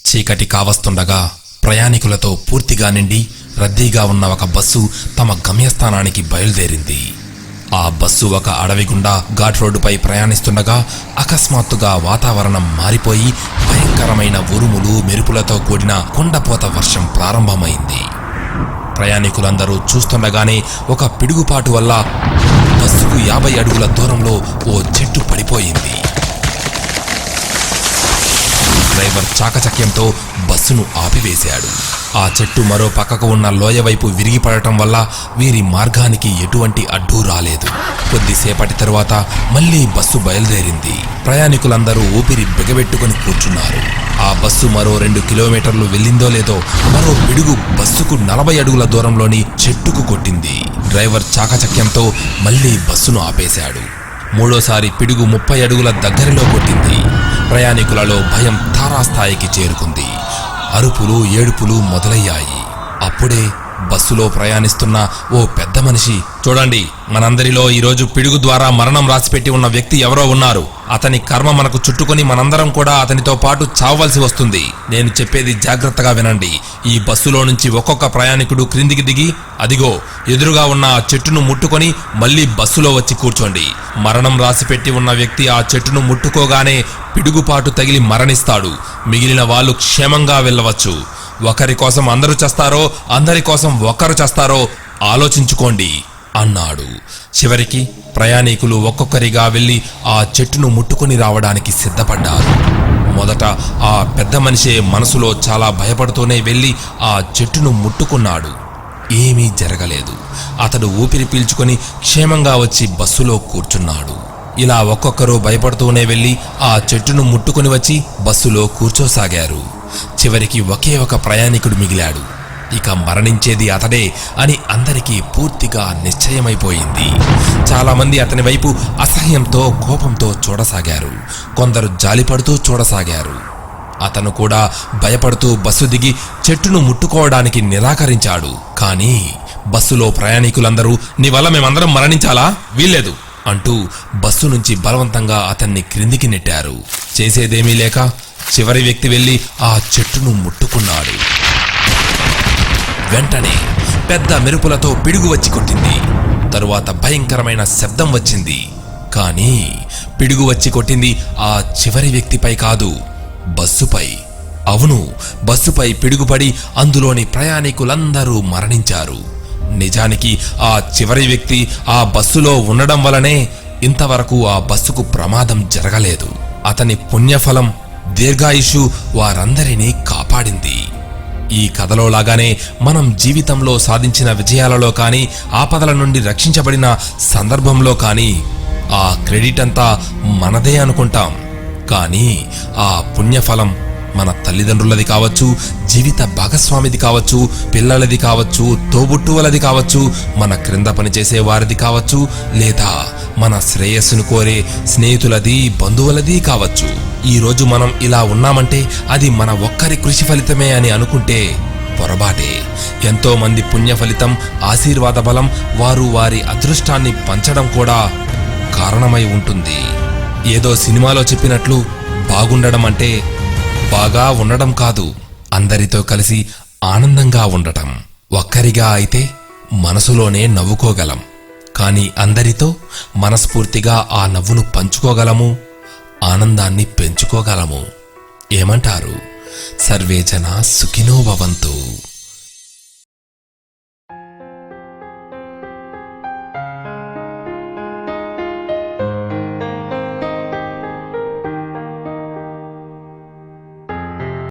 చీకటి కావస్తుండగా ప్రయాణికులతో పూర్తిగా నిండి రద్దీగా ఉన్న ఒక బస్సు తమ గమ్యస్థానానికి బయలుదేరింది. ఆ బస్సు ఒక అడవి గుండా ఘాట్ రోడ్డుపై ప్రయాణిస్తుండగా అకస్మాత్తుగా వాతావరణం మారిపోయి భయంకరమైన ఉరుములు మెరుపులతో కూడిన కొండపోత వర్షం ప్రారంభమైంది. ప్రయాణికులందరూ చూస్తుండగానే ఒక పిడుగుపాటు వల్ల బస్సుకు 50 అడుగుల దూరంలో ఓ చెట్టు పడిపోయింది. డ్రైవర్ చాకచక్యంతో బస్సును ఆపివేశాడు. ఆ చెట్టు మరో పక్కకు ఉన్న లోయ వైపు విరిగిపడటం వల్ల వీరి మార్గానికి ఎటువంటి అడ్డు రాలేదు. కొద్దిసేపటి తరువాత మళ్లీ బస్సు బయలుదేరింది. ప్రయాణికులందరూ ఊపిరి బిగబెట్టుకుని కూర్చున్నారు. ఆ బస్సు మరో 2 కిలోమీటర్లు వెళ్ళిందో లేదో మరో పిడుగు బస్సుకు 40 అడుగుల దూరంలోని చెట్టుకు కొట్టింది. డ్రైవర్ చాకచక్యంతో మళ్లీ బస్సును ఆపేశాడు. మూడోసారి పిడుగు 30 అడుగుల దగ్గరలో కొట్టింది. ప్రయాణికులలో భయం తారాస్థాయికి చేరుకుంది. అరుపులు ఏడుపులు మొదలయ్యాయి. అప్పుడే బస్సులో ప్రయాణిస్తున్న ఓ పెద్ద మనిషి, చూడండి, మనందరిలో ఈరోజు పిడుగు ద్వారా మరణం రాసిపెట్టి ఉన్న వ్యక్తి ఎవరో ఉన్నారు. అతని కర్మ మనకు చుట్టుకొని మనందరం కూడా అతనితో పాటు చావవలసి వస్తుంది. నేను చెప్పేది జాగ్రత్తగా వినండి. ఈ బస్సులో నుంచి ఒక్కొక్క ప్రయాణికుడు క్రిందికి దిగి అదిగో ఎదురుగా ఉన్న ఆ చెట్టును ముట్టుకొని మళ్లీ బస్సులో వచ్చి కూర్చోండి. మరణం రాసిపెట్టి ఉన్న వ్యక్తి ఆ చెట్టును ముట్టుకోగానే పిడుగుపాటు తగిలి మరణిస్తాడు. మిగిలిన వాళ్ళు క్షేమంగా వెళ్ళవచ్చు. ఒకరి కోసం అందరూ చేస్తారో అందరి కోసం ఒకరు చేస్తారో ఆలోచించుకోండి అన్నాడు. చివరికి ప్రయాణికులు ఒక్కొక్కరిగా వెళ్లి ఆ చెట్టును ముట్టుకుని రావడానికి సిద్ధపడ్డారు. మొదట ఆ పెద్ద మనిషే మనసులో చాలా భయపడుతూనే వెళ్లి ఆ చెట్టును ముట్టుకున్నాడు. ఏమీ జరగలేదు. అతడు ఊపిరి పీల్చుకొని క్షేమంగా వచ్చి బస్సులో కూర్చున్నాడు. ఇలా ఒక్కొక్కరు భయపడుతూనే వెళ్లి ఆ చెట్టును ముట్టుకుని వచ్చి బస్సులో కూర్చోసాగారు. చివరికి ఒకే ఒక ప్రయాణికుడు మిగిలాడు. ఇక మరణించేది అతడే అని అందరికీ పూర్తిగా నిశ్చయమైపోయింది. చాలా మంది అతని వైపు అసహ్యంతో కోపంతో చూడసాగారు. కొందరు జాలిపడుతూ చూడసాగారు. అతను కూడా భయపడుతూ బస్సు దిగి చెట్టును ముట్టుకోవడానికి నిరాకరించాడు. కానీ బస్సులో ప్రయాణికులందరూ నీ వల్ల మేమందరం మరణించాలా? వీల్లేదు అంటూ బస్సు నుంచి బలవంతంగా అతన్ని క్రిందికి నెట్టారు. చేసేదేమీ లేక చివరి వ్యక్తి వెళ్లి ఆ చెట్టును ముట్టుకున్నాడు. వెంటనే పెద్ద మెరుపులతో పిడుగు వచ్చి కొట్టింది. తరువాత భయంకరమైన శబ్దం వచ్చింది. కానీ పిడుగు వచ్చి కొట్టింది ఆ చివరి వ్యక్తిపై కాదు, బస్సుపై. అవును, బస్సుపై పిడుగుపడి అందులోని ప్రయాణికులందరూ మరణించారు. నిజానికి ఆ చివరి వ్యక్తి ఆ బస్సులో ఉండడం వలనే ఇంతవరకు ఆ బస్సుకు ప్రమాదం జరగలేదు. అతని పుణ్యఫలం దీర్ఘాయుషు వారందరినీ కాపాడింది. ఈ కథలో లాగానే మనం జీవితంలో సాధించిన విజయాలలో కానీ ఆపదల నుండి రక్షించబడిన సందర్భంలో కానీ ఆ క్రెడిట్ అంతా మనదే అనుకుంటాం. కానీ ఆ పుణ్యఫలం మన తల్లిదండ్రులది కావచ్చు, జీవిత భాగస్వామిది కావచ్చు, పిల్లలది కావచ్చు, తోబుట్టువులది కావచ్చు, మన క్రింద పనిచేసే వారిది కావచ్చు, లేదా మన శ్రేయస్సును కోరే స్నేహితులది, బంధువులది కావచ్చు. ఈరోజు మనం ఇలా ఉన్నామంటే అది మన ఒక్కరి కృషి ఫలితమే అని అనుకుంటే పొరపాటే. ఎంతో మంది పుణ్య ఫలితం, ఆశీర్వాద బలం, వారు వారి అదృష్టాన్ని పంచడం కూడా కారణమై ఉంటుంది. ఏదో సినిమాలో చెప్పినట్లు బాగుండడం అంటే బాగా ఉండడం కాదు, అందరితో కలిసి ఆనందంగా ఉండటం. ఒక్కరిగా అయితే మనసులోనే నవ్వుకోగలం, కానీ అందరితో మనస్ఫూర్తిగా ఆ నవ్వును పంచుకోగలము, ఆనందాన్ని పెంచుకోగలము. ఏమంటారు? సర్వే జనా సుఖినో భవంతు.